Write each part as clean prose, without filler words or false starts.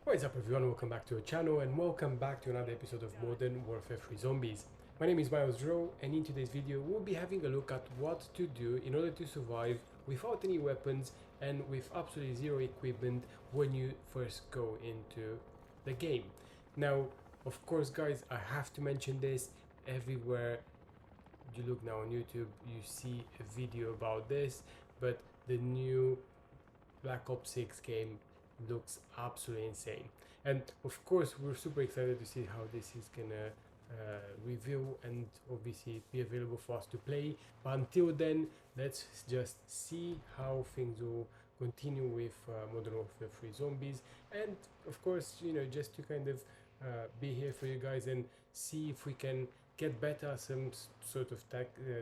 What is up everyone, welcome back to our channel and welcome back to another episode of Modern Warfare 3 Zombies. My name is MW3 and in today's video we'll be having a look at what to do in order to survive without any weapons and with absolutely zero equipment when you first go into the game. Now, of course guys, I have to mention this. Everywhere you look now on YouTube you see a video about this, but the new Black Ops 6 game looks absolutely insane, and of course we're super excited to see how this is gonna reveal and obviously be available for us to play. But until then, let's just see how things will continue with Modern Warfare 3 Zombies, and of course, you know, just to kind of be here for you guys and see if we can get better some sort of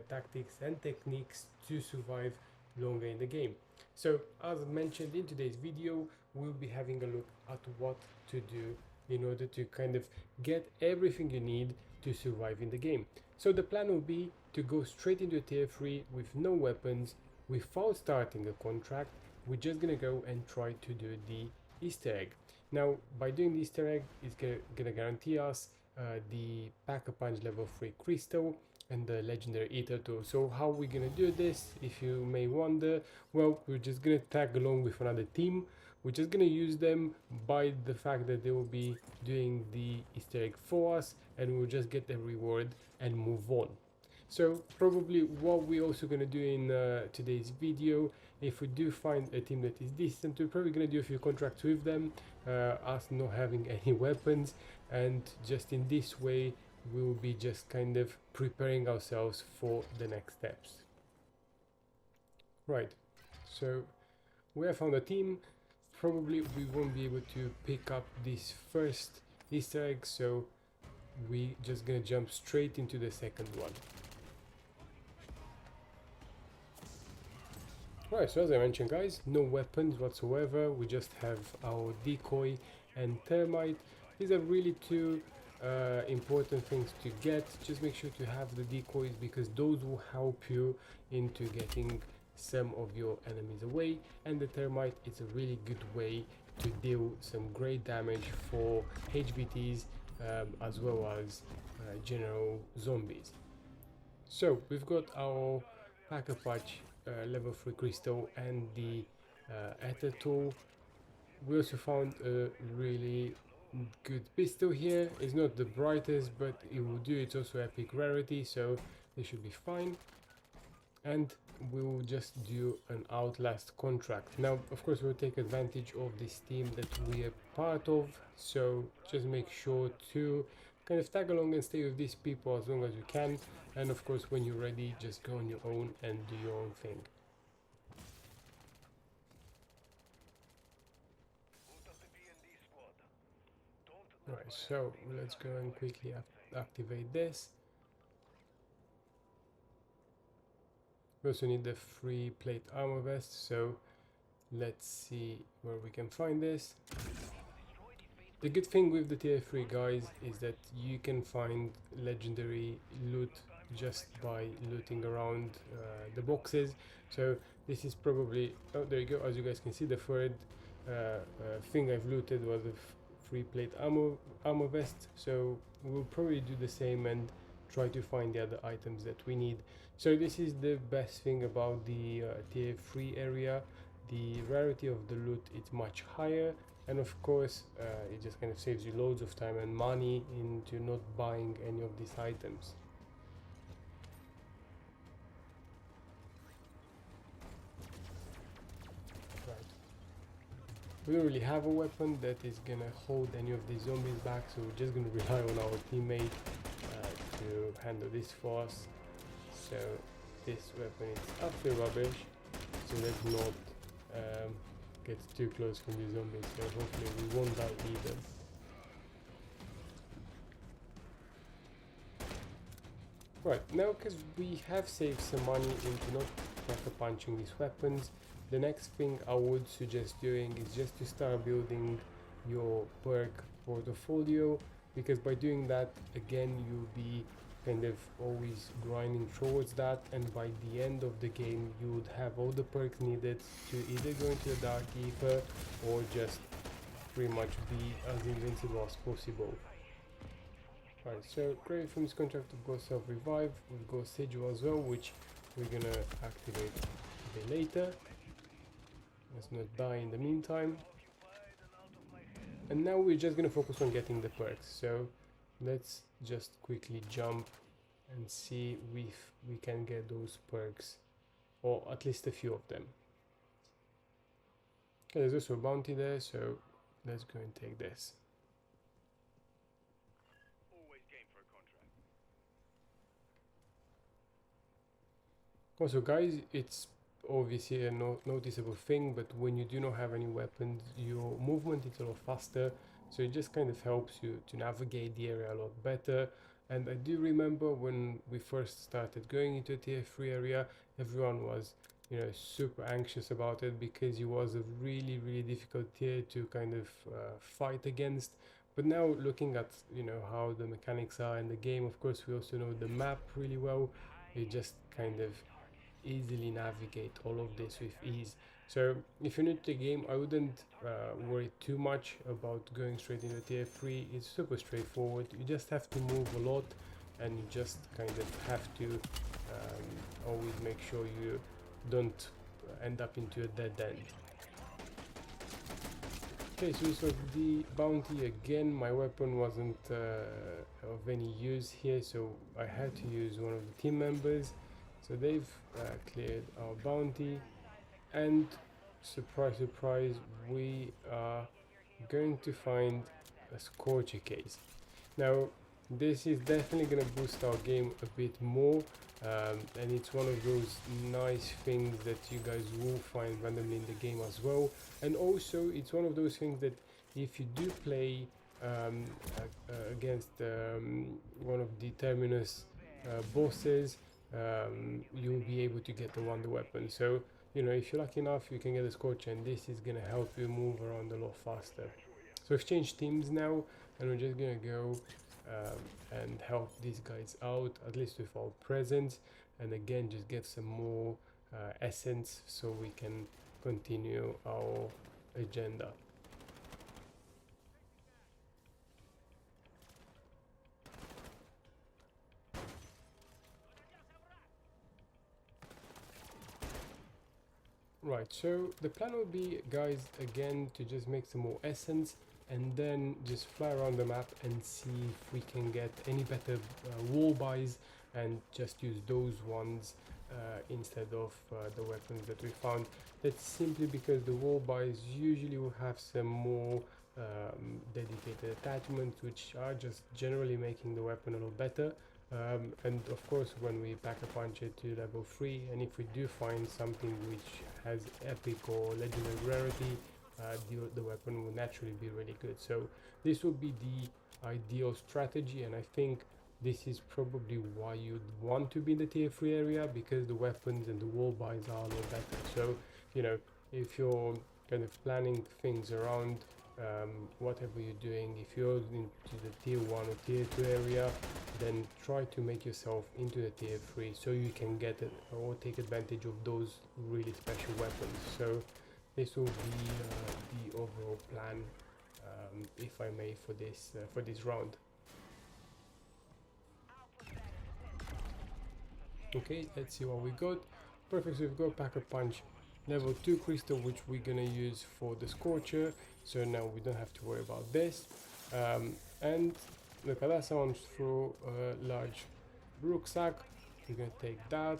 tactics and techniques to survive longer in the game. So as mentioned in today's video, we'll be having a look at what to do in order to kind of get everything you need to survive in the game. So the plan will be to go straight into a tier 3 with no weapons, without starting a contract. We're just gonna go and try to do the Easter egg. Now, by doing the Easter egg, it's gonna guarantee us the Pack-a-Punch level 3 crystal and the legendary eater tool. So how we're gonna do this, if you may wonder? Well, we're just gonna tag along with another team. We're just gonna use them by the fact that they will be doing the Easter egg for us, and we'll just get the reward and move on. So probably what we're also gonna do in today's video, if we do find a team that is decent, we're probably gonna do a few contracts with them, us not having any weapons, and just in this way we will be just kind of preparing ourselves for the next steps. Right, so we have found a team. Probably we won't be able to pick up this first Easter egg, so we just gonna jump straight into the second one. Right, so as I mentioned guys, no weapons whatsoever. We just have our decoy and thermite. These are really two important things to get. Just make sure to have the decoys, because those will help you into getting some of your enemies away, and the thermite is a really good way to deal some great damage for HVTs as well as general zombies. So we've got our Pack-a-Punch level 3 crystal and the ether tool. We also found a really good pistol here. It's not the brightest, but it will do. It's also epic rarity, so they should be fine. And we will just do an Outlast contract. Now, of course, we'll take advantage of this team that we are part of, so just make sure to kind of tag along and stay with these people as long as you can. And of course, when you're ready, just go on your own and do your own thing. Alright, so let's go and quickly activate this. We also need the 3 plate armor vest, so let's see where we can find this. The good thing with the tier 3 guys is that you can find legendary loot just by looting around the boxes. So this is probably, oh there you go, as you guys can see, the third thing I've looted was the 3 plate armor vest, so we'll probably do the same and try to find the other items that we need. So this is the best thing about the tier 3 area. The rarity of the loot is much higher, and of course it just kind of saves you loads of time and money into not buying any of these items. We don't really have a weapon that is gonna hold any of these zombies back, so we're just gonna rely on our teammate to handle this for us. So this weapon is absolutely rubbish, so let's not get too close from these zombies, so hopefully we won't die either. Right, now because we have saved some money into not punching these weapons, the next thing I would suggest doing is just to start building your perk portfolio, because by doing that, again, you'll be kind of always grinding towards that, and by the end of the game you would have all the perks needed to either go into the Dark Ether or just pretty much be as invincible as possible. Right, so create from this contract we've got self-revive, we've got schedule as well, which we're gonna activate a bit later. Let's not die in the meantime. And now we're just gonna focus on getting the perks, so let's just quickly jump and see if we can get those perks, or at least a few of them. Okay, there's also a bounty there, so let's go and take this. Also guys, it's obviously a noticeable thing, but when you do not have any weapons, your movement is a lot faster, so it just kind of helps you to navigate the area a lot better. And I do remember when we first started going into a tier 3 area, everyone was, you know, super anxious about it because it was a really difficult tier to kind of fight against. But now looking at, you know, how the mechanics are in the game, of course we also know the map really well, it just kind of easily navigate all of this with ease. So if you're new to the game, I wouldn't worry too much about going straight into tier 3. It's super straightforward. You just have to move a lot, and you just kind of have to always make sure you don't end up into a dead end. Okay, so this was the bounty again. My weapon wasn't of any use here, so I had to use one of the team members. So they've cleared our bounty, and surprise surprise, we are going to find a scorcher case. Now this is definitely going to boost our game a bit more, and it's one of those nice things that you guys will find randomly in the game as well. And also it's one of those things that if you do play against one of the terminus bosses, you'll be able to get the wonder weapon. So, you know, if you're lucky enough, you can get a scorcher, and this is gonna help you move around a lot faster. So we've changed teams now, and we're just gonna go and help these guys out, at least with our presence, and again just get some more essence so we can continue our agenda. Right, so the plan will be, guys, again to just make some more essence and then just fly around the map and see if we can get any better wall buys and just use those ones instead of the weapons that we found. That's simply because the wall buys usually will have some more dedicated attachments, which are just generally making the weapon a lot better. And of course, when we pack a punch it to level 3, and if we do find something which has epic or legendary rarity, the weapon will naturally be really good. So this would be the ideal strategy, and I think this is probably why you'd want to be in the tier 3 area, because the weapons and the wall buys are a lot better. So, you know, if you're kind of planning things around whatever you're doing, if you're into the tier 1 or tier 2 area, then try to make yourself into the tier 3 so you can get it or take advantage of those really special weapons. So this will be the overall plan, if I may, for this round. Okay, let's see what we got. Perfect, so we've got Pack a Punch level 2 crystal, which we're gonna use for the Scorcher, so now we don't have to worry about this. And look at that, someone threw a large rucksack, we're gonna take that,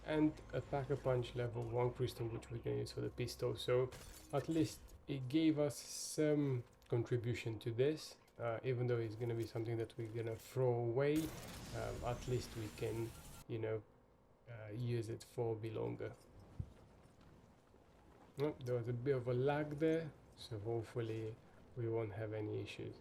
and a Pack a Punch level 1 crystal, which we're gonna use for the pistol. So at least it gave us some contribution to this, even though it's gonna be something that we're gonna throw away. At least we can, you know, use it for a bit longer. Oh, there was a bit of a lag there, so hopefully we won't have any issues.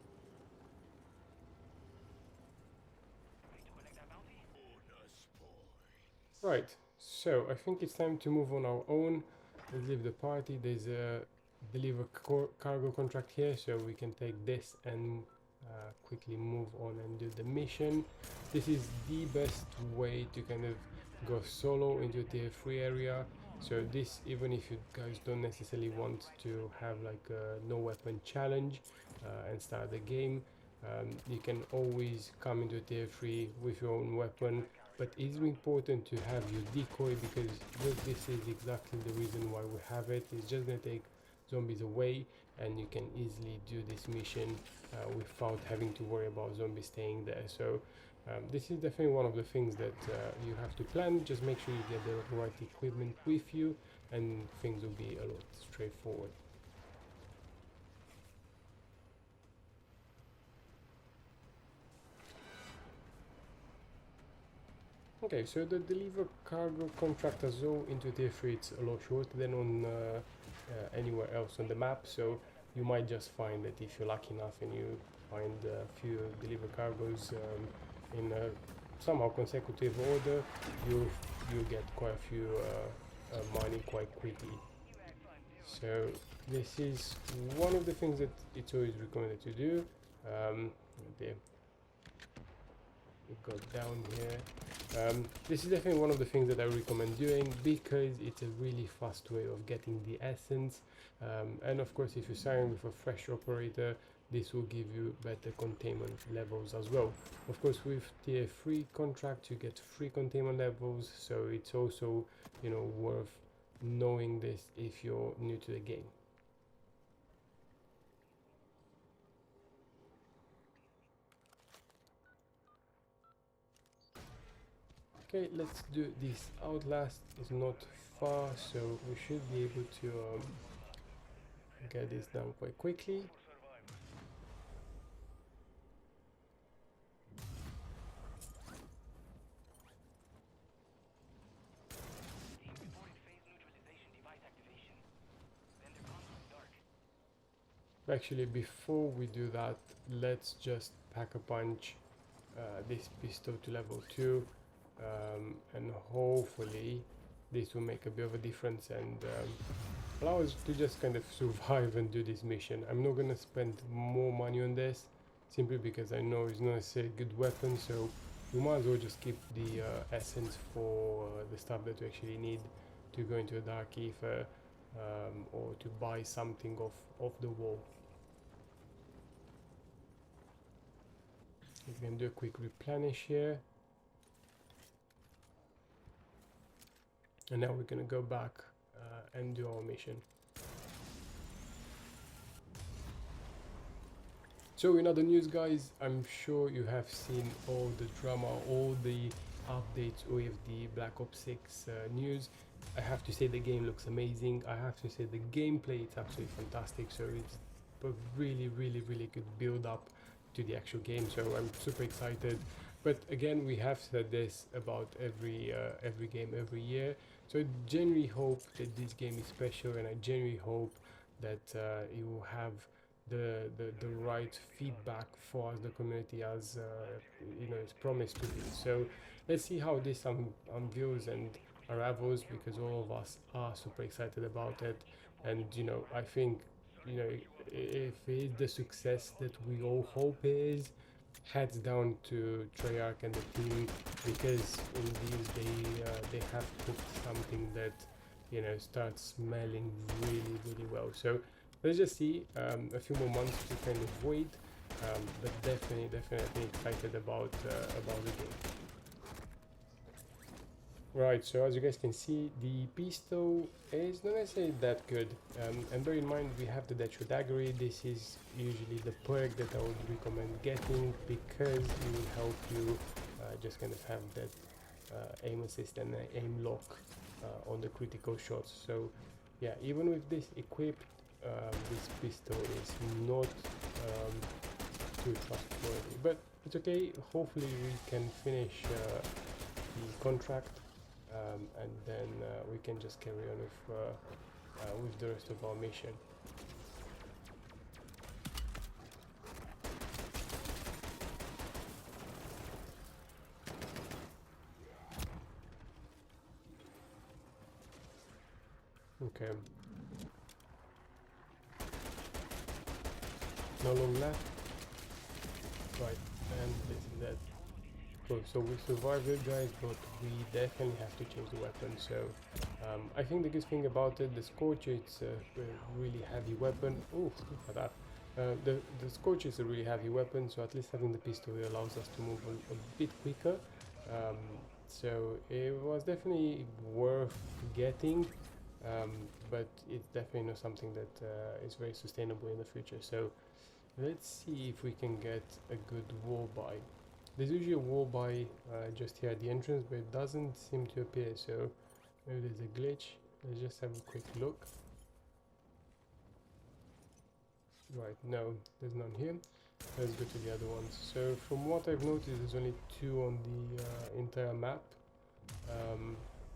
Right, so I think it's time to move on our own. Let's leave the party. There's a deliver cargo contract here, so we can take this and quickly move on and do the mission. This is the best way to kind of go solo into a tier 3 area. So this, even if you guys don't necessarily want to have like a no weapon challenge and start the game, you can always come into tier 3 with your own weapon. But it's important to have your decoy, because this is exactly the reason why we have it. It's just gonna take zombies away, and you can easily do this mission without having to worry about zombies staying there. So this is definitely one of the things that you have to plan. Just make sure you get the right equipment with you, and things will be a lot straightforward. Okay, so the deliver cargo contract as well into tier 3, it's a lot shorter than on anywhere else on the map. So you might just find that if you're lucky enough and you find a few deliver cargoes in somehow consecutive order, you'll get quite a few money quite quickly. So this is one of the things that it's always recommended to do. There, we got down here. This is definitely one of the things that I recommend doing, because it's a really fast way of getting the essence, and of course if you sign with a fresh operator, this will give you better containment levels as well. Of course, with tier 3 contract you get free containment levels, so it's also, you know, worth knowing this if you're new to the game. Okay, let's do this. Outlast is not far, so we should be able to get this done quite quickly. Actually, before we do that, let's just pack a punch this pistol to level 2, and hopefully this will make a bit of a difference and allow us to just kind of survive and do this mission. I'm not gonna spend more money on this, simply because I know it's not necessarily a good weapon, so we might as well just keep the essence for the stuff that we actually need to go into a dark ether, or to buy something off the wall. We can do a quick replenish here, and now we're gonna go back and do our mission. So in other news, guys, I'm sure you have seen all the drama, all the updates with the Black Ops 6 news. I have to say the game looks amazing. I have to say the gameplay, it's absolutely fantastic. So it's a really good build up to the actual game. So I'm super excited. But again, we have said this about every game every year. So I genuinely hope that this game is special, and I genuinely hope that it will have the right feedback for us, the community, as you know, it's promised to be. So let's see how this unveils and unravels, because all of us are super excited about it. And you know, I think, you know, if it is the success that we all hope it is, heads down to Treyarch and the team, because indeed they have cooked something that, you know, starts smelling really well. So let's just see, a few more months to kind of wait, but definitely excited about the game. Right, so as you guys can see, the pistol is not necessarily that good, and bear in mind we have the Deathshot Daggery. This is usually the perk that I would recommend getting, because it will help you just kind of have that aim assist and aim lock on the critical shots. So yeah, even with this equipped, this pistol is not too trustworthy, but it's okay. Hopefully we can finish the contract, and then we can just carry on with the rest of our mission. Okay. No long left. Right, and this is that. Cool, so we survived it, guys, but we definitely have to change the weapon. So I think the good thing about it, the Scorcher, it's a really heavy weapon. Oh, look at that. The Scorcher is a really heavy weapon, so at least having the pistol allows us to move a bit quicker. Um, so it was definitely worth getting, but it's definitely not something that is very sustainable in the future. So let's see if we can get a good wall buy. There's usually a wall buy just here at the entrance, but it doesn't seem to appear, so maybe there's a glitch. Let's just have a quick look. Right, no, there's none here. Let's go to the other ones. So from what I've noticed, there's only 2 on the entire map.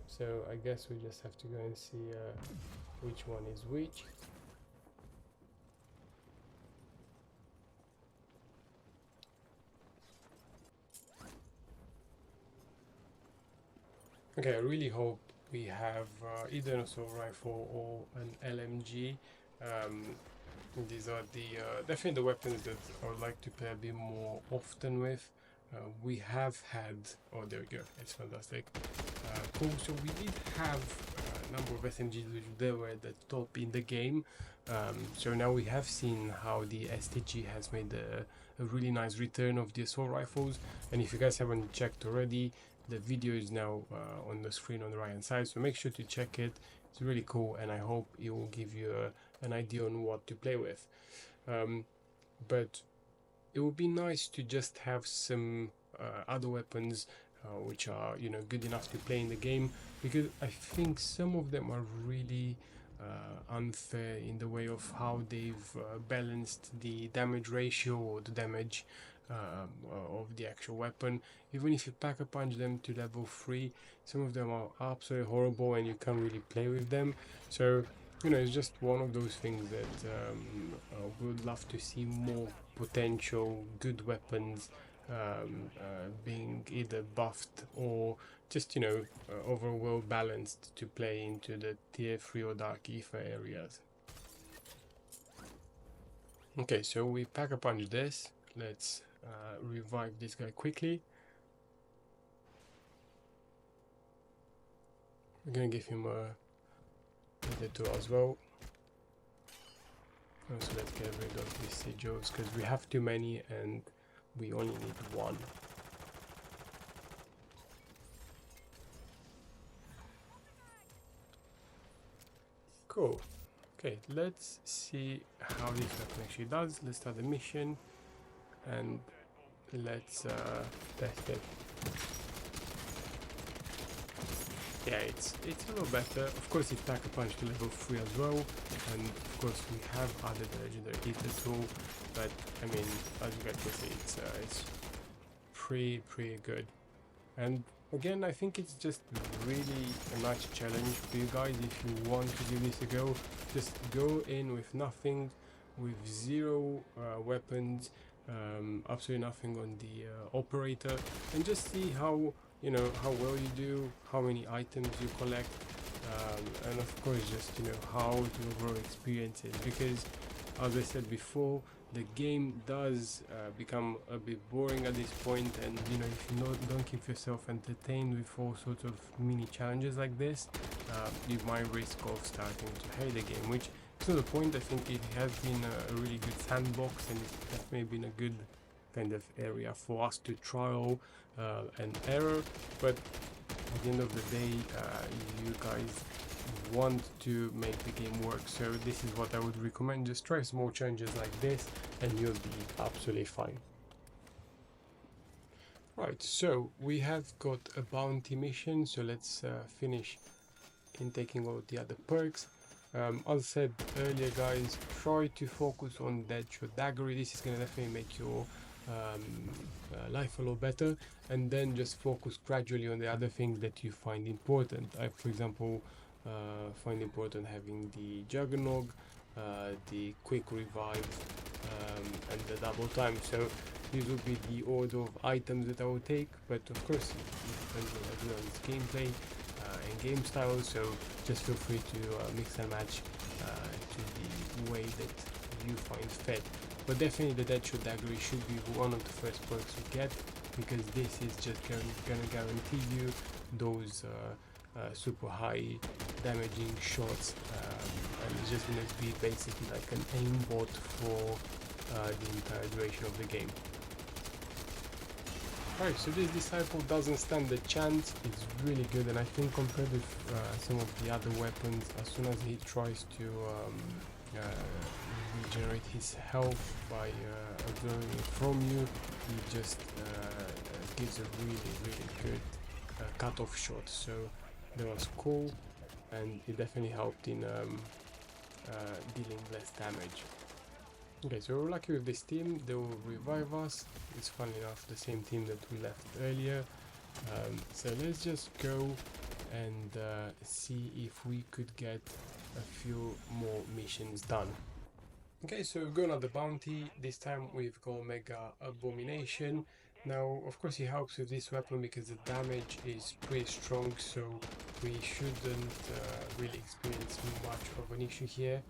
So I guess we just have to go and see which one is which. Okay, I really hope we have either an assault rifle or an LMG. These are definitely the weapons that I would like to play a bit more often with. We have had, oh there we go, it's fantastic. Cool, so we did have a number of SMGs which they were at the top in the game. So now we have seen how the STG has made a really nice return of the assault rifles. And if you guys haven't checked already, the video is now on the screen on the right hand side, so make sure to check it. It's really cool, and I hope it will give you an idea on what to play with. But it would be nice to just have some other weapons which are, you know, good enough to play in the game, because I think some of them are really unfair in the way of how they've balanced the damage ratio or the damage of the actual weapon. Even if you pack a punch them to level 3, some of them are absolutely horrible and you can't really play with them. So, you know, it's just one of those things that we would love to see more potential good weapons being either buffed or just, you know, overall balanced to play into the tier 3 or dark ether areas. Okay, so we pack a punch this. Let's revive this guy quickly. We're gonna give him a tool as well. So let's get rid of these sigils because we have too many and we only need one. Cool. Okay, let's see how this weapon actually does. Let's start the mission and let's test it. Yeah, it's a little better. Of course, it pack a punch to level 3 as well, and of course we have added the legendary ether tool. But I mean, as you guys can see, it's pretty good. And again, I think it's just really a nice challenge for you guys. If you want to give this a go, just go in with nothing, with 0 weapons, absolutely nothing on the operator, and just see how, you know, how well you do, how many items you collect, and of course just, you know, how the overall experience is. Because as I said before, the game does become a bit boring at this point, and you know, if you don't keep yourself entertained with all sorts of mini challenges like this, you might risk of starting to hate the game, which to the point. I think it has been a really good sandbox, and it's definitely been a good kind of area for us to trial and error. But at the end of the day, you guys want to make the game work, so this is what I would recommend. Just try small changes like this and you'll be absolutely fine. Right, so we have got a bounty mission, so let's finish in taking all the other perks. As I said earlier, guys, try to focus on Deadshot Daggery. This is going to definitely make your life a lot better, and then just focus gradually on the other things that you find important. I, for example, find important having the Juggernog, the quick revive, and the double time. So these will be the order of items that I will take, but of course it depends on everyone's gameplay and game style, so just feel free to mix and match to the way that you find fit. But definitely the Deadshot Daggery should be one of the first perks you get, because this is just gonna guarantee you those super high damaging shots, and it's just going to be basically like an aimbot for the entire duration of the game. Right, so this Disciple doesn't stand a chance. It's really good, and I think compared with some of the other weapons, as soon as he tries to regenerate his health by absorbing it from you, he just gives a really good cut-off shot. So that was cool, and it definitely helped in dealing less damage. Okay, so we're lucky with this team. They will revive us. It's funny enough the same team that we left earlier. So let's just go and see if we could get a few more missions done. Okay, so we're going on the bounty. This time we've got Mega Abomination. Now, of course, he helps with this weapon because the damage is pretty strong, so we shouldn't really experience much of an issue here.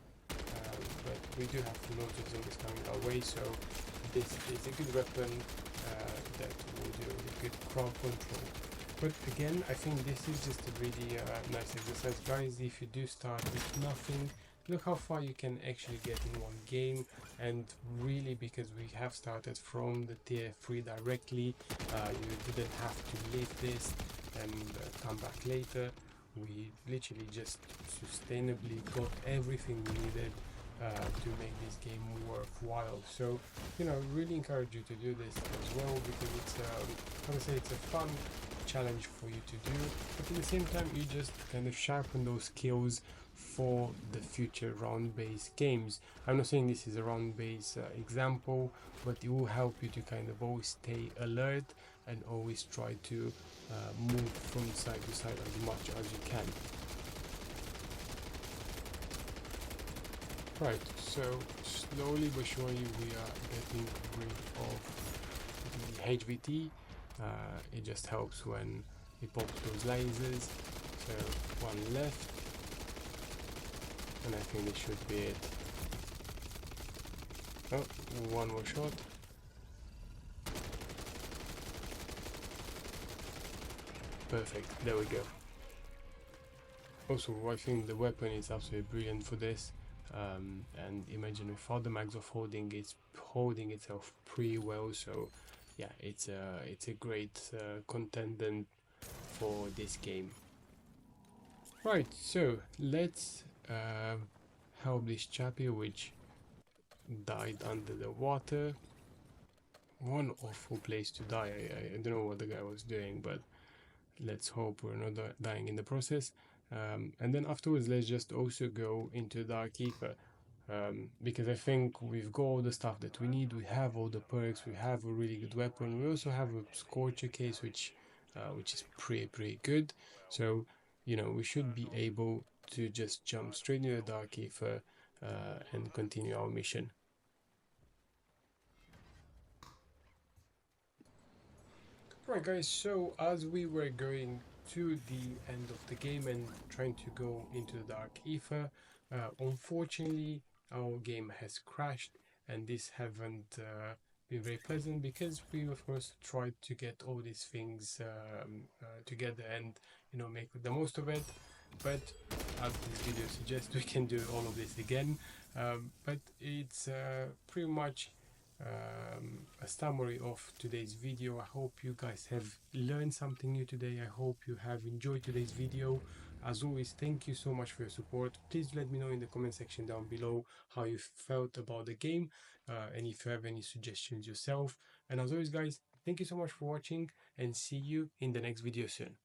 But we do have loads of zombies coming our way, so this is a good weapon that will do a good crowd control. But again, I think this is just a really nice exercise, guys. If you do start with nothing, look how far you can actually get in one game. And really, because we have started from the tier 3 directly, you didn't have to leave this and come back later. We literally just sustainably got everything we needed to make this game worthwhile. So, you know, really encourage you to do this as well, because it's, I would say it's a fun challenge for you to do, but at the same time you just kind of sharpen those skills for the future round-based games. I'm not saying this is a round-based example, but it will help you to kind of always stay alert and always try to move from side to side as much as you can. Right, so slowly but surely we are getting rid of the HVT. It just helps when it pops those lasers. So one left, and I think this should be it. Oh, one more shot. Perfect, there we go. Also, I think the weapon is absolutely brilliant for this. And imagine without the mags of holding, it's holding itself pretty well. So yeah, it's a great contender for this game. Right, so let's help this chappie which died under the water. One awful place to die. I don't know what the guy was doing, but let's hope we're not dying in the process. And then afterwards, let's just also go into Dark Keeper. Because I think we've got all the stuff that we need. We have all the perks. We have a really good weapon. We also have a Scorcher case, which is pretty good. So you know we should be able to just jump straight into the Dark Keeper and continue our mission. Right, guys. So as we were going to the end of the game and trying to go into the Dark Ether, unfortunately our game has crashed, and this haven't been very pleasant, because we of course tried to get all these things together and you know make the most of it. But as this video suggests, we can do all of this again. But it's pretty much a summary of today's video. I hope you guys have learned something new today. I hope you have enjoyed today's video. As always, thank you so much for your support. Please let me know in the comment section down below how you felt about the game, and if you have any suggestions yourself. And as always, guys, thank you so much for watching, and see you in the next video soon.